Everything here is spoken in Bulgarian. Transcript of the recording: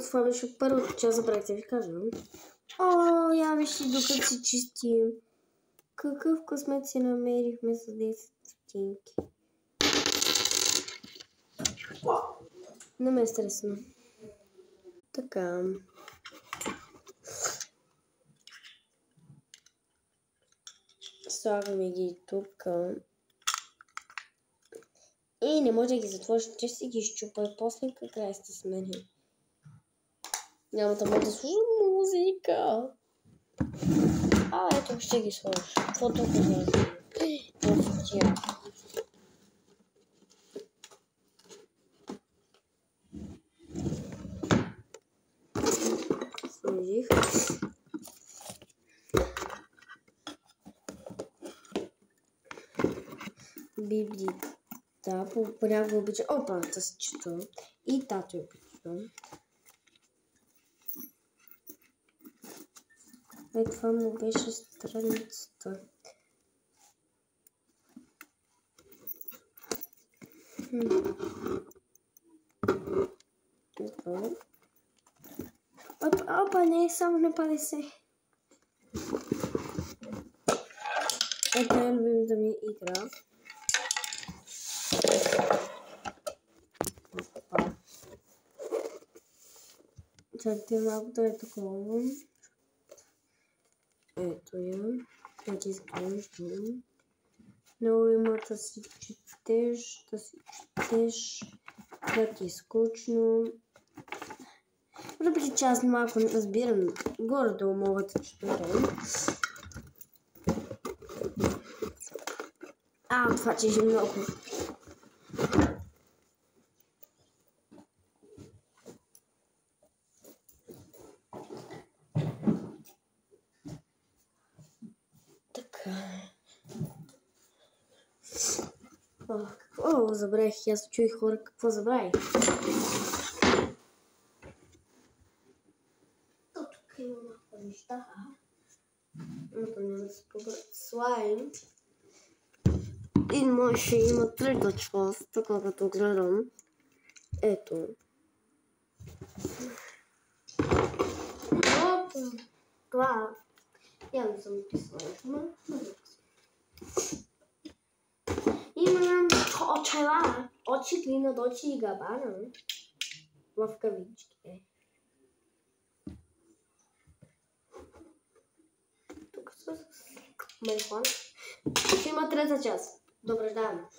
това беше първата част, забравих да ви кажа. О, я си докато си чистим. Какъв късмет си намерихме с 10 стотинки. Не ме е стресно. Така. Слагаме ги тук. И не може да ги затвориш, че си ги изчупа и после какая сте с мене. Няма да може да слушам музика. Ето ще ги сложиш. Какво тук е? Сложих. Библията. Понякога обича. Опа, да се чета. И тато обича. Това му беше страницата. Опа, не, само не падай се. Ето е любимата ми игра. Чакайте малко да е такова. Ето я. Вече изглежда. Много има да си четеш, да ти е скучно. Въпреки че аз малко не разбирам, горе-долу мога да чета. Това че е много. Забравих, аз чуих хора, какво забравих. Тук има малко неща. Ето няма да се побърт слайм. И може има трета част, така като гледам. Ето. Това явно съм писала. Имам очила, очи клина, очи и габана в кавички. Тук са с марихуана. Ще има трета част. Добре, давам.